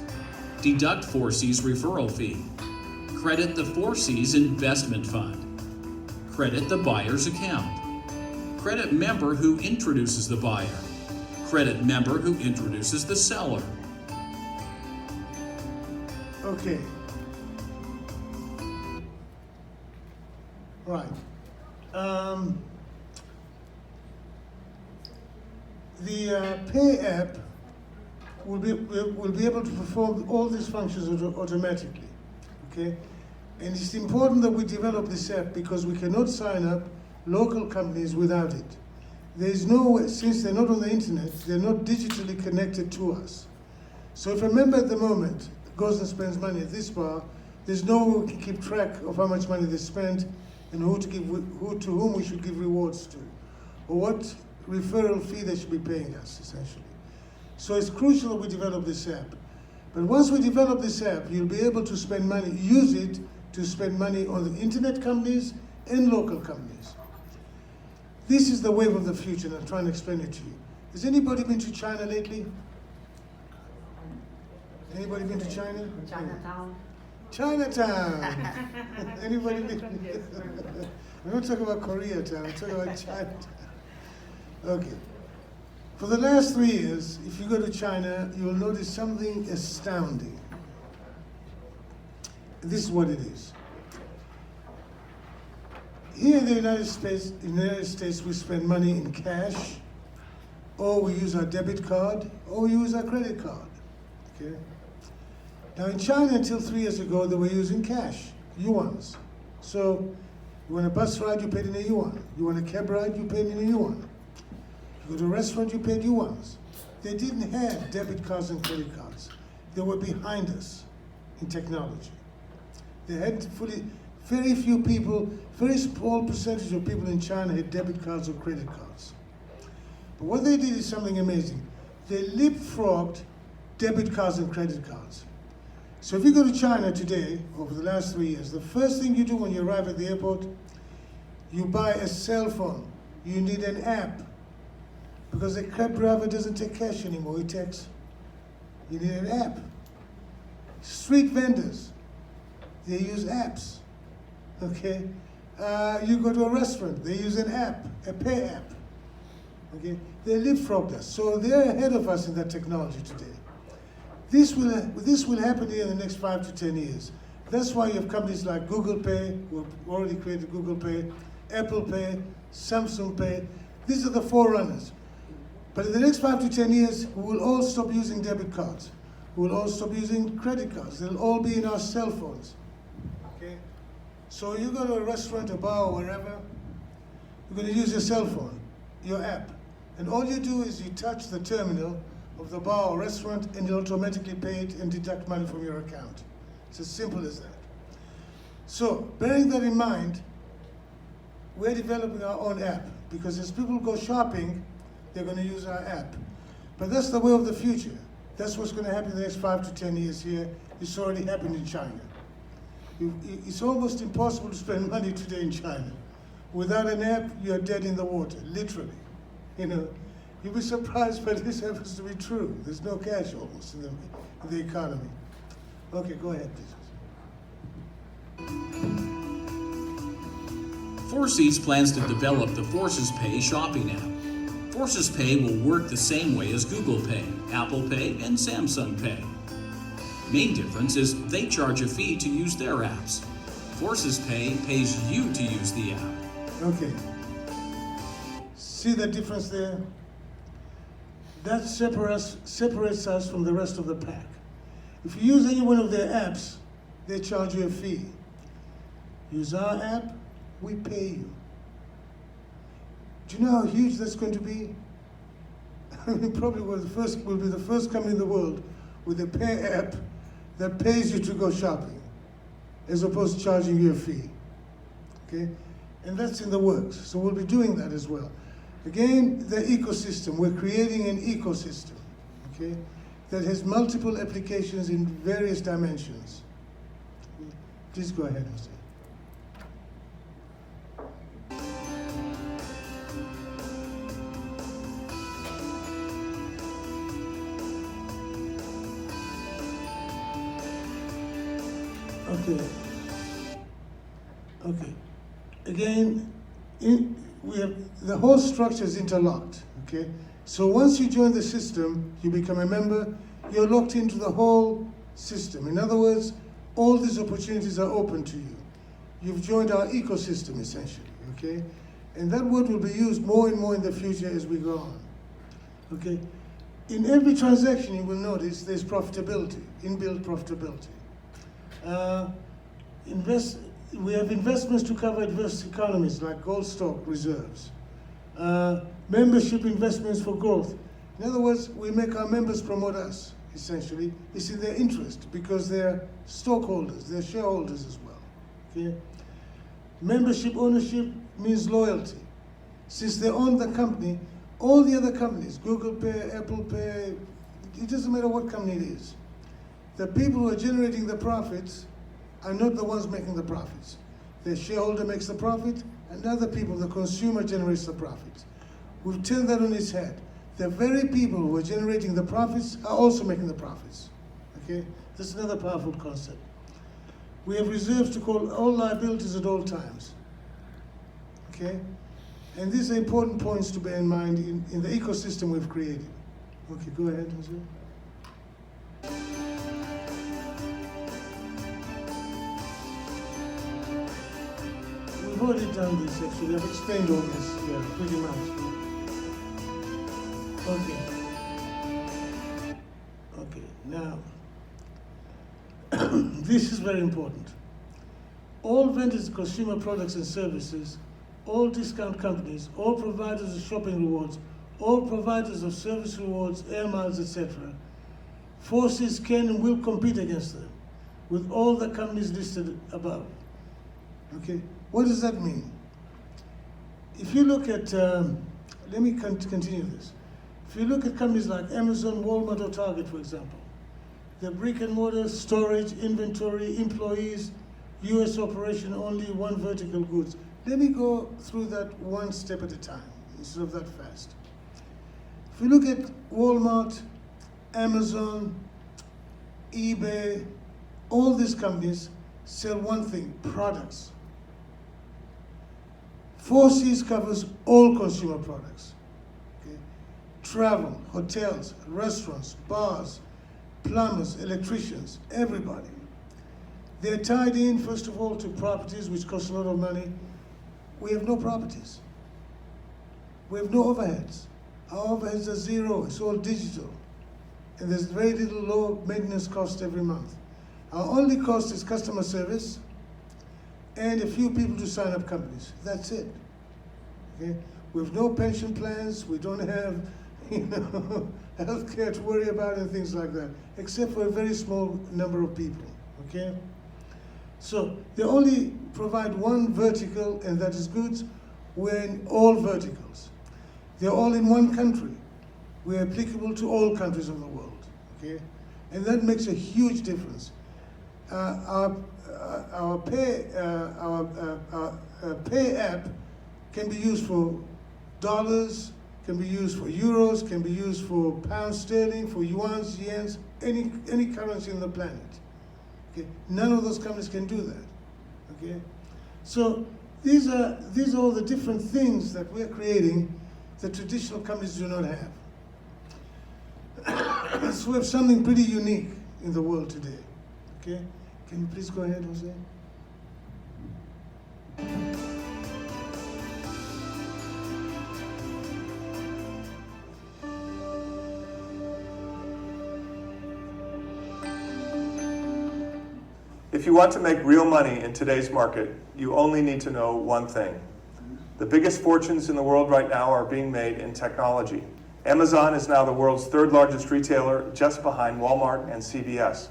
deduct 4C's referral fee, credit the 4C's investment fund, credit the buyer's account, credit member who introduces the buyer, credit member who introduces the seller. Okay. Right. The Pay app will be able to perform all these functions automatically. Okay, and it's important that we develop this app because we cannot sign up local companies without it. There is no way, since they're not on the internet, they're not digitally connected to us. So if a member at the moment goes and spends money at this bar, there's no way we can keep track of how much money they spent and who to whom we should give rewards to, or what referral fee they should be paying us, essentially. So it's crucial that we develop this app. But once we develop this app, you'll be able to spend money, use it to spend money on the internet companies and local companies. This is the wave of the future, and I'm trying to explain it to you. Has anybody been to China lately? Anybody been to China? Chinatown. Chinatown. Anybody been? We're not talking about Koreatown, we're talking about Chinatown. Okay. For the last 3 years, if you go to China, you will notice something astounding. This is what it is. Here in the United States, we spend money in cash, or we use our debit card, or we use our credit card. Okay? Now in China, until 3 years ago, they were using cash, yuans. So you want a bus ride, you paid in a yuan. You want a cab ride, you paid in a yuan. You go to a restaurant, you paid yuans. They didn't have debit cards and credit cards. They were behind us in technology. They had very few people, very small percentage of people in China had debit cards or credit cards. But what they did is something amazing. They leapfrogged debit cards and credit cards. So if you go to China today, over the last 3 years, the first thing you do when you arrive at the airport, you buy a cell phone. You need an app. Because the cab driver doesn't take cash anymore, he takes. You need an app. Street vendors, they use apps. Okay? You go to a restaurant, they use an app, a pay app. Okay? They leapfrogged us. So they're ahead of us in that technology today. This will happen here in the next 5 to 10 years. That's why you have companies like Google Pay, who have already created Google Pay, Apple Pay, Samsung Pay. These are the forerunners. But in the next 5 to 10 years, we will all stop using debit cards. We will all stop using credit cards. They'll all be in our cell phones. Okay? So you go to a restaurant, a bar, or wherever, you're going to use your cell phone, your app. And all you do is you touch the terminal of the bar or restaurant, and you'll automatically pay it and deduct money from your account. It's as simple as that. So, bearing that in mind, we're developing our own app, because as people go shopping, they're going to use our app. But that's the way of the future. That's what's going to happen in the next 5 to 10 years here. It's already happened in China. It's almost impossible to spend money today in China. Without an app, you're dead in the water, literally. You know, you'll be surprised, but this happens to be true. There's no cash almost in the economy. Okay, go ahead, please. Forces plans to develop the Forces Pay shopping app. Forces Pay will work the same way as Google Pay, Apple Pay, and Samsung Pay. Main difference is they charge a fee to use their apps. Forces Pay pays you to use the app. Okay. See the difference there? That separates us from the rest of the pack. If you use any one of their apps, they charge you a fee. Use our app, we pay you. Do you know how huge that's going to be? I mean, probably we'll be the first company in the world with a pay app that pays you to go shopping, as opposed to charging you a fee. Okay? And that's in the works. So we'll be doing that as well. Again, the ecosystem. We're creating an ecosystem, okay, that has multiple applications in various dimensions. Please go ahead, Jose. Okay. Again, we have the whole structure is interlocked. Okay. So once you join the system, you become a member. You're locked into the whole system. In other words, all these opportunities are open to you. You've joined our ecosystem essentially. Okay. And that word will be used more and more in the future as we go on. Okay. In every transaction, you will notice there's profitability, inbuilt profitability. We have investments to cover adverse economies like gold stock reserves. Membership investments for growth. In other words, we make our members promote us, essentially. It's in their interest because they're stockholders, they're shareholders as well. Okay? Membership ownership means loyalty. Since they own the company, all the other companies, Google Pay, Apple Pay, it doesn't matter what company it is. The people who are generating the profits are not the ones making the profits. The shareholder makes the profit, and other people, the consumer, generates the profits. We've turned that on its head. The very people who are generating the profits are also making the profits. Okay? This is another powerful concept. We have reserves to call all liabilities at all times. Okay? And these are important points to bear in mind in the ecosystem we've created. Okay, go ahead, Jose. We've already done this, actually. I've explained all this, yeah, pretty much. Okay, now, this is very important. All vendors of consumer products and services, all discount companies, all providers of shopping rewards, all providers of service rewards, air miles, etc., forces can and will compete against them with all the companies listed above. Okay, what does that mean? If you look at, let me continue this. If you look at companies like Amazon, Walmart, or Target, for example, the brick and mortar, storage, inventory, employees, US operation only, one vertical goods. Let me go through that one step at a time, instead of that fast. If you look at Walmart, Amazon, eBay, all these companies sell one thing, products. 4Cs covers all consumer products. Okay? Travel, hotels, restaurants, bars, plumbers, electricians, everybody. They're tied in, first of all, to properties which cost a lot of money. We have no properties. We have no overheads. Our overheads are zero, it's all digital. And there's very little low maintenance cost every month. Our only cost is customer service and a few people to sign up companies. That's it. Okay? We have no pension plans, we don't have healthcare to worry about and things like that, except for a very small number of people. Okay? So they only provide one vertical, and that is goods. We're in all verticals. They're all in one country. We're applicable to all countries of the world. Okay? And that makes a huge difference. Our pay app can be used for dollars, can be used for euros, can be used for pounds sterling, for yuans, yens, any currency on the planet. Okay? None of those companies can do that. Okay? So these are all the different things that we're creating that traditional companies do not have. So we have something pretty unique in the world today. Okay? Can you please go ahead, Jose? If you want to make real money in today's market, you only need to know one thing. The biggest fortunes in the world right now are being made in technology. Amazon is now the world's third largest retailer, just behind Walmart and CVS.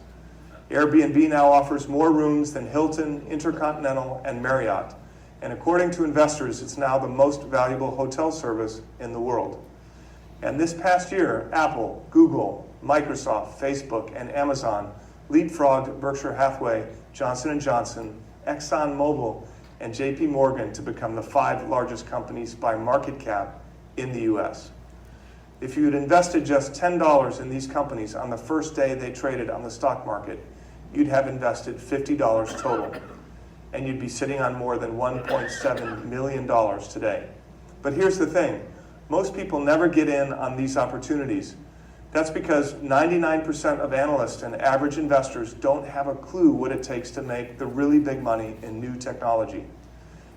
Airbnb now offers more rooms than Hilton, Intercontinental, and Marriott. And according to investors, it's now the most valuable hotel service in the world. And this past year, Apple, Google, Microsoft, Facebook, and Amazon leapfrogged Berkshire Hathaway, Johnson & Johnson, ExxonMobil, and JP Morgan to become the 5 largest companies by market cap in the US. If you had invested just $10 in these companies on the first day they traded on the stock market, you'd have invested $50 total, and you'd be sitting on more than $1.7 million today. But here's the thing, most people never get in on these opportunities. That's because 99% of analysts and average investors don't have a clue what it takes to make the really big money in new technology.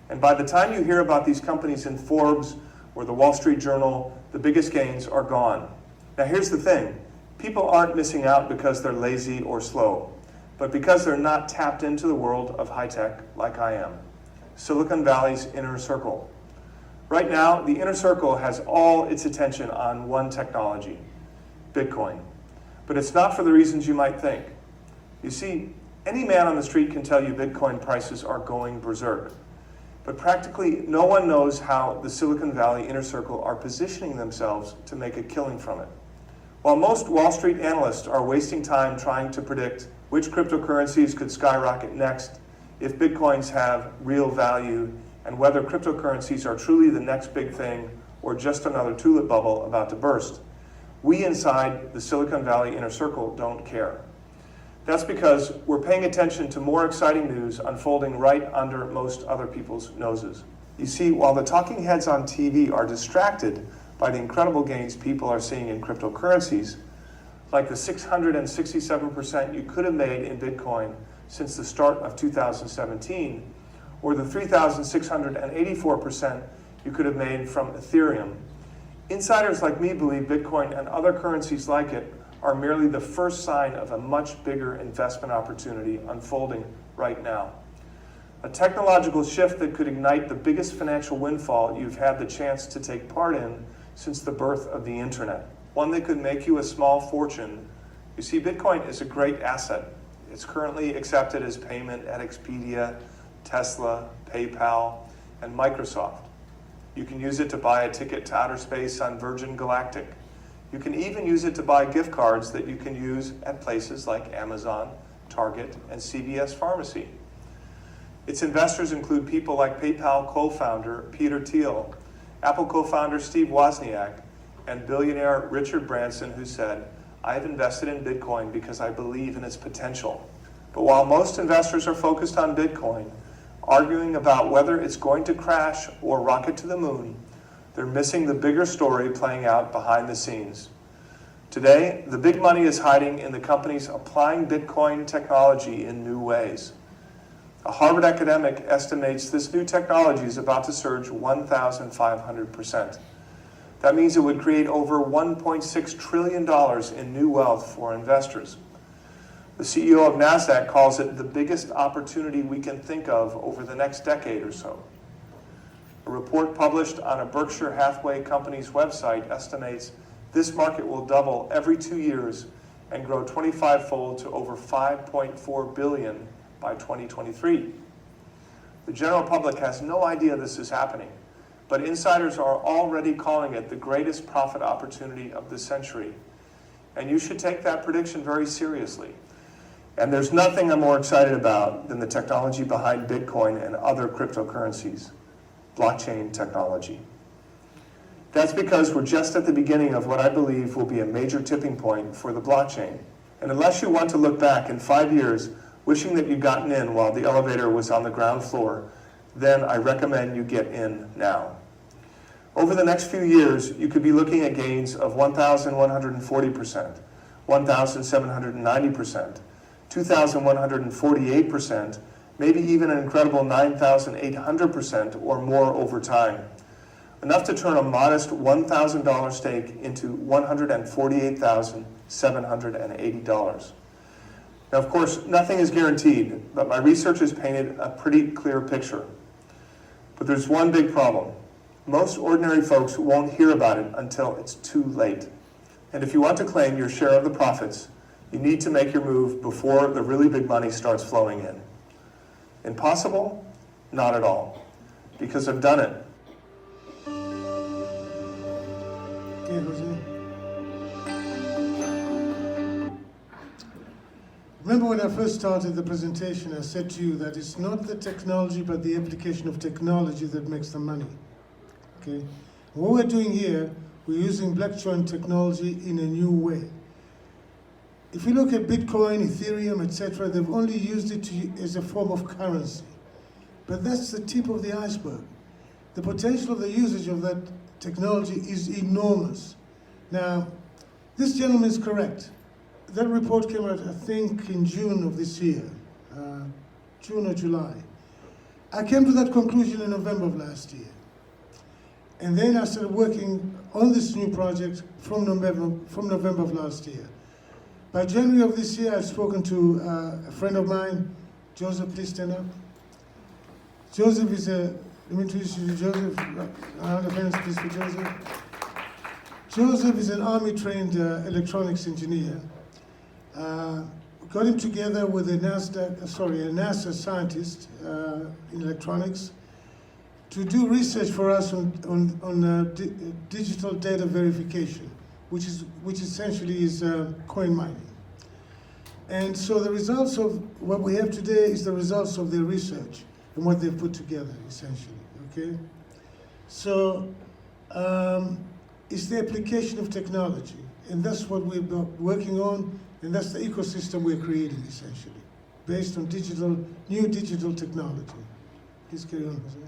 And by the time you hear about these companies in Forbes or the Wall Street Journal, the biggest gains are gone. Now here's the thing, people aren't missing out because they're lazy or slow, but because they're not tapped into the world of high tech like I am. Silicon Valley's inner circle. Right now, the inner circle has all its attention on one technology, Bitcoin. But it's not for the reasons you might think. You see, any man on the street can tell you Bitcoin prices are going berserk. But practically no one knows how the Silicon Valley inner circle are positioning themselves to make a killing from it. While most Wall Street analysts are wasting time trying to predict which cryptocurrencies could skyrocket next, if Bitcoins have real value, and whether cryptocurrencies are truly the next big thing or just another tulip bubble about to burst, we inside the Silicon Valley inner circle don't care. That's because we're paying attention to more exciting news unfolding right under most other people's noses. You see, while the talking heads on TV are distracted by the incredible gains people are seeing in cryptocurrencies, like the 667% you could have made in Bitcoin since the start of 2017, or the 3,684% you could have made from Ethereum, insiders like me believe Bitcoin and other currencies like it are merely the first sign of a much bigger investment opportunity unfolding right now. A technological shift that could ignite the biggest financial windfall you've had the chance to take part in since the birth of the internet. One that could make you a small fortune. You see, Bitcoin is a great asset. It's currently accepted as payment at Expedia, Tesla, PayPal, and Microsoft. You can use it to buy a ticket to outer space on Virgin Galactic. You can even use it to buy gift cards that you can use at places like Amazon, Target, and CVS Pharmacy. Its investors include people like PayPal co-founder Peter Thiel, Apple co-founder Steve Wozniak, and billionaire Richard Branson, who said, "I've invested in Bitcoin because I believe in its potential." But while most investors are focused on Bitcoin, arguing about whether it's going to crash or rocket to the moon, they're missing the bigger story playing out behind the scenes. Today, the big money is hiding in the companies applying Bitcoin technology in new ways. A Harvard academic estimates this new technology is about to surge 1,500%. That means it would create over $1.6 trillion in new wealth for investors. The CEO of NASDAQ calls it the biggest opportunity we can think of over the next decade or so. A report published on a Berkshire Hathaway company's website estimates this market will double every 2 years and grow 25-fold to over $5.4 billion by 2023. The general public has no idea this is happening, but insiders are already calling it the greatest profit opportunity of the century. And you should take that prediction very seriously. And there's nothing I'm more excited about than the technology behind Bitcoin and other cryptocurrencies. Blockchain technology. That's because we're just at the beginning of what I believe will be a major tipping point for the blockchain. And unless you want to look back in 5 years wishing that you'd gotten in while the elevator was on the ground floor, then I recommend you get in now. Over the next few years, you could be looking at gains of 1,140%, 1,790%, 2,148%, maybe even an incredible 9,800% or more over time. Enough to turn a modest $1,000 stake into $148,780. Now, of course, nothing is guaranteed, but my research has painted a pretty clear picture. But there's one big problem. Most ordinary folks won't hear about it until it's too late. And if you want to claim your share of the profits, you need to make your move before the really big money starts flowing in. Impossible? Not at all. Because I've done it. Okay, Jose. Remember when I first started the presentation, I said to you that it's not the technology, but the application of technology that makes the money. Okay? What we're doing here, we're using blockchain technology in a new way. If you look at Bitcoin, Ethereum, etc., they've only used it as a form of currency. But that's the tip of the iceberg. The potential of the usage of that technology is enormous. Now, this gentleman is correct. That report came out, I think, in June of this year, June or July. I came to that conclusion in November of last year. And then I started working on this new project from November of last year. By January of this year, I've spoken to a friend of mine, Joseph. Please stand up. Joseph is let me introduce you to Joseph. Round of hands, please, for Joseph. Joseph is an Army-trained electronics engineer. Got him together with a NASA scientist in electronics to do research for us on digital data verification, which essentially is coin mining. And so the results of what we have today is the results of their research and what they've put together, essentially, okay? So it's the application of technology, and that's what we're working on, And that's the ecosystem we're creating, essentially, based on new digital technology. Please carry on, Jose.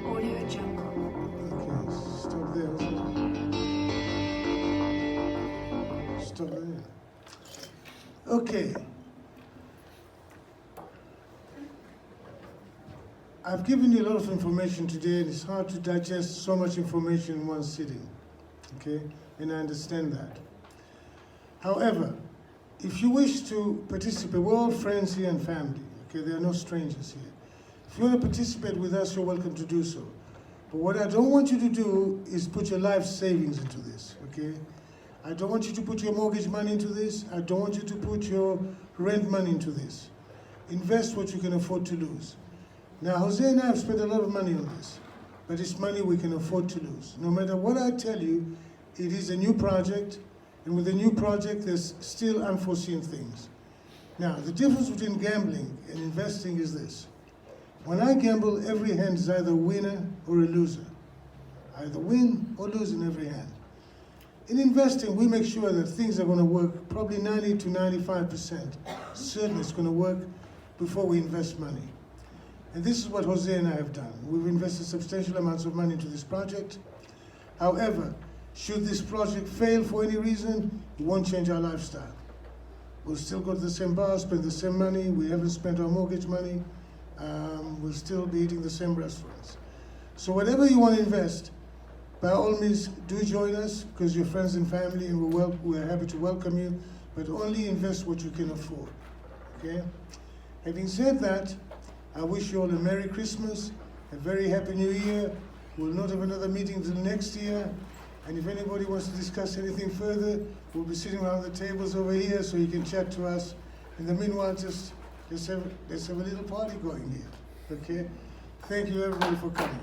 Audio Jungle. Okay, stop there. Stop there. Okay. I've given you a lot of information today, and it's hard to digest so much information in one sitting. Okay? And I understand that. However, if you wish to participate, we're all friends here and family. Okay? There are no strangers here. If you want to participate with us, you're welcome to do so. But what I don't want you to do is put your life savings into this, okay? I don't want you to put your mortgage money into this. I don't want you to put your rent money into this. Invest what you can afford to lose. Now, Jose and I have spent a lot of money on this, but it's money we can afford to lose. No matter what I tell you, it is a new project, and with a new project, there's still unforeseen things. Now, the difference between gambling and investing is this. When I gamble, every hand is either a winner or a loser. Either win or lose in every hand. In investing, we make sure that things are going to work, probably 90 to 95%. Certainly it's going to work before we invest money. And this is what Jose and I have done. We've invested substantial amounts of money into this project. However, should this project fail for any reason, it won't change our lifestyle. We'll still go to the same bar, spend the same money. We haven't spent our mortgage money. We'll still be eating the same restaurants. So whatever you want to invest, by all means, do join us because you're friends and family, and we're happy to welcome you, but only invest what you can afford, okay? Having said that, I wish you all a Merry Christmas, a very Happy New Year. We'll not have another meeting until next year, and if anybody wants to discuss anything further, we'll be sitting around the tables over here so you can chat to us. In the meanwhile, let's have a little party going here, okay? Thank you everybody for coming.